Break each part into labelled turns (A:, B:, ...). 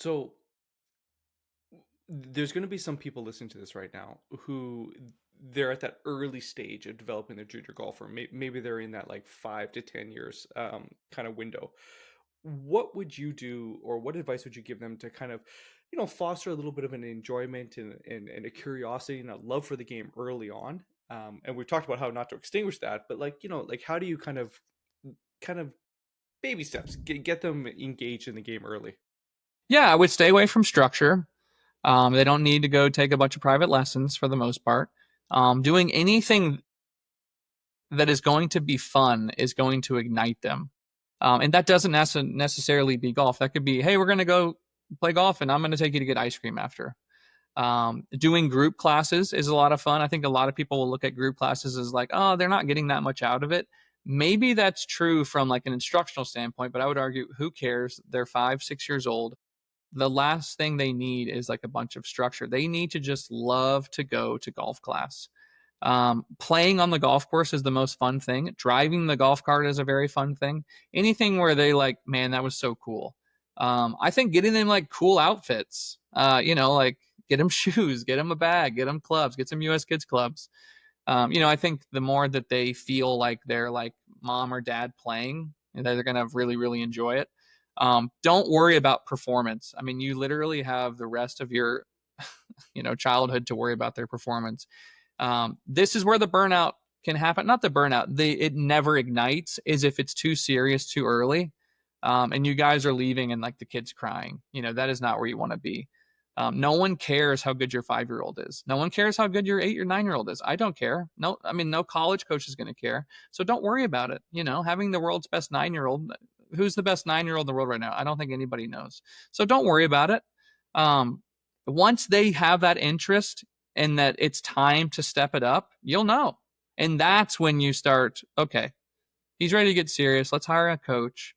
A: So there's going to be some people listening to this right now who they're at that early stage of developing their junior golfer. Maybe they're in that like 5 to 10 years kind of window. What would you do, or what advice would you give them to kind of, foster a little bit of an enjoyment and a curiosity and a love for the game early on? And we've talked about how not to extinguish that, but like how do you kind of baby steps get them engaged in the game early?
B: Yeah, I would stay away from structure. They don't need to go take a bunch of private lessons for the most part. Doing anything that is going to be fun is going to ignite them. And that doesn't necessarily be golf. That could be, hey, we're going to go play golf and I'm going to take you to get ice cream after. Doing group classes is a lot of fun. I think a lot of people will look at group classes as like, oh, they're not getting that much out of it. Maybe that's true from like an instructional standpoint, but I would argue, who cares? They're 5, 6 years old. The last thing they need is like a bunch of structure. They need to just love to go to golf class. Playing on the golf course is the most fun thing. Driving the golf cart is a very fun thing. Anything where they like, man, that was so cool. I think getting them like cool outfits, like get them shoes, get them a bag, get them clubs, get some US Kids clubs. I think the more that they feel like they're like mom or dad playing, they're going to really, really enjoy it. Don't worry about performance. I mean, you literally have the rest of your, childhood to worry about their performance. This is where the burnout can happen. Not the burnout. It never ignites. Is if it's too serious too early, and you guys are leaving and like the kid's crying. That is not where you want to be. No one cares how good your 5-year-old is. No one cares how good your 8 or 9-year-old is. I don't care. No, I mean, no college coach is going to care. So don't worry about it. Having the world's best 9-year-old. Who's the best 9-year-old in the world right now? I don't think anybody knows. So don't worry about it. Um, Once they have that interest and that it's time to step it up, you'll know. And that's when you start, okay, he's ready to get serious. Let's hire a coach.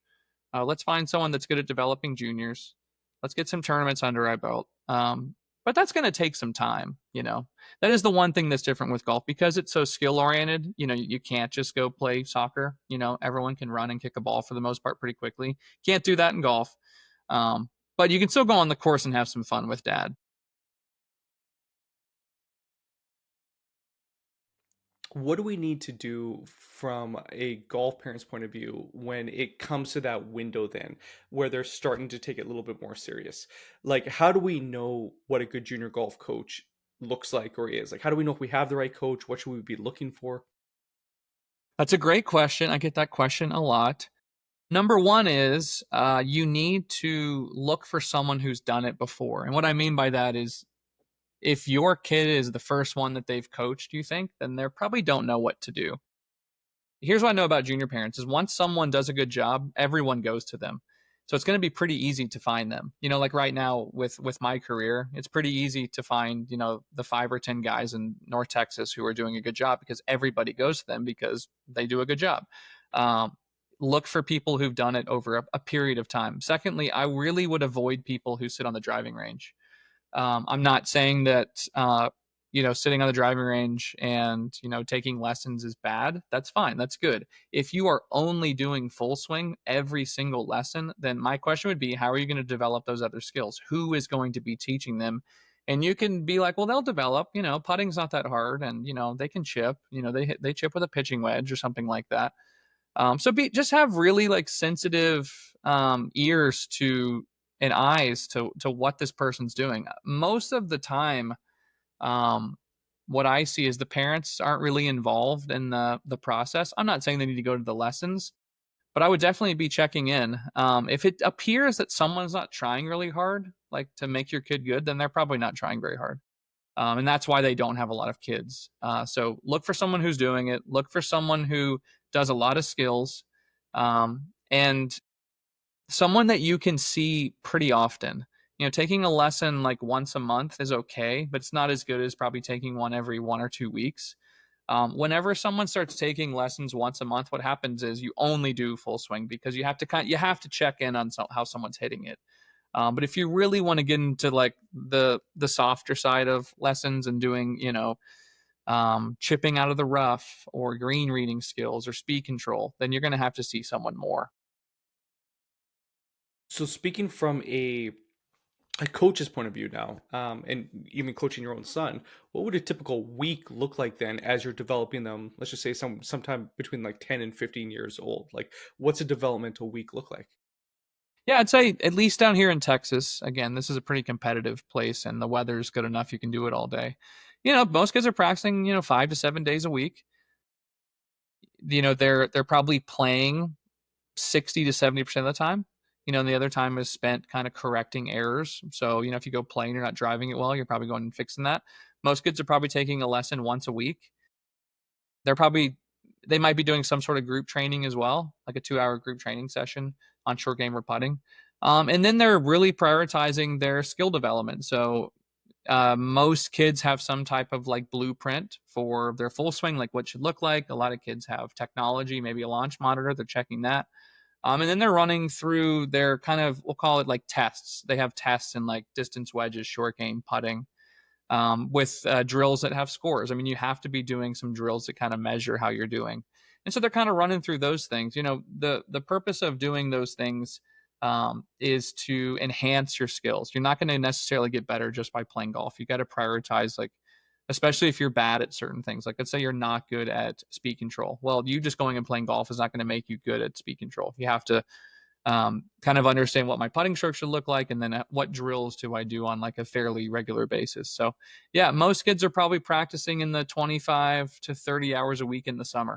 B: Let's find someone that's good at developing juniors. Let's get some tournaments under our belt. But that's going to take some time. That is the one thing that's different with golf because it's so skill oriented. You can't just go play soccer. Everyone can run and kick a ball for the most part pretty quickly. Can't do that in golf. But you can still go on the course and have some fun with dad.
A: What do we need to do from a golf parent's point of view when it comes to that window then where they're starting to take it a little bit more serious? Like, how do we know what a good junior golf coach looks like or is? Like, how do we know if we have the right coach? What should we be looking for?
B: That's a great question. I get that question a lot. Number one is you need to look for someone who's done it before. And what I mean by that is if your kid is the first one that they've coached, you think, then they probably don't know what to do. Here's what I know about junior parents is once someone does a good job, everyone goes to them. So it's going to be pretty easy to find them. Like right now with my career, it's pretty easy to find, the 5 or 10 guys in North Texas who are doing a good job because everybody goes to them because they do a good job. Um, Look for people who've done it over a period of time. Secondly, I really would avoid people who sit on the driving range. I'm not saying that sitting on the driving range and taking lessons is bad. That's fine. That's good. If you are only doing full swing every single lesson, then my question would be, how are you going to develop those other skills? Who is going to be teaching them? And you can be like, well, they'll develop. Putting's not that hard, and they can chip. They chip with a pitching wedge or something like that. So just have really like sensitive ears to and eyes to what this person's doing. Most of the time, um, what I see is the parents aren't really involved in the process. I'm not saying they need to go to the lessons, but I would definitely be checking in. If it appears that someone's not trying really hard, like to make your kid good, then they're probably not trying very hard. And that's why they don't have a lot of kids. So look for someone who's doing it. Look for someone who does a lot of skills, and someone that you can see pretty often. Taking a lesson like once a month is okay, but it's not as good as probably taking one every 1 or 2 weeks. Whenever someone starts taking lessons once a month, what happens is you only do full swing because you have to check in on how someone's hitting it. But if you really want to get into like the softer side of lessons and doing, chipping out of the rough or green reading skills or speed control, then you're going to have to see someone more.
A: So speaking from a a coach's point of view now, and even coaching your own son, what would a typical week look like then as you're developing them? Let's just say sometime between like 10 and 15 years old. Like, what's a developmental week look like?
B: Yeah, I'd say at least down here in Texas, again, this is a pretty competitive place and the weather's good enough you can do it all day. Most kids are practicing, 5 to 7 days a week. They're probably playing 60 to 70% of the time. And the other time is spent kind of correcting errors. So, if you go play and you're not driving it well, you're probably going and fixing that. Most kids are probably taking a lesson once a week. They might be doing some sort of group training as well, like a 2 hour group training session on short game or putting. And then they're really prioritizing their skill development. So most kids have some type of like blueprint for their full swing, like what should look like. A lot of kids have technology, maybe a launch monitor. They're checking that. And then they're running through their kind of, we'll call it like tests. They have tests in like distance wedges, short game, putting, with drills that have scores. I mean, you have to be doing some drills that kind of measure how you're doing. And so they're kind of running through those things. The purpose of doing those things is to enhance your skills. You're not going to necessarily get better just by playing golf. You got to prioritize, like, especially if you're bad at certain things. Like, let's say you're not good at speed control. Well, you just going and playing golf is not going to make you good at speed control. You have to kind of understand what my putting stroke should look like, and then what drills do I do on like a fairly regular basis. So, yeah, most kids are probably practicing in the 25 to 30 hours a week in the summer.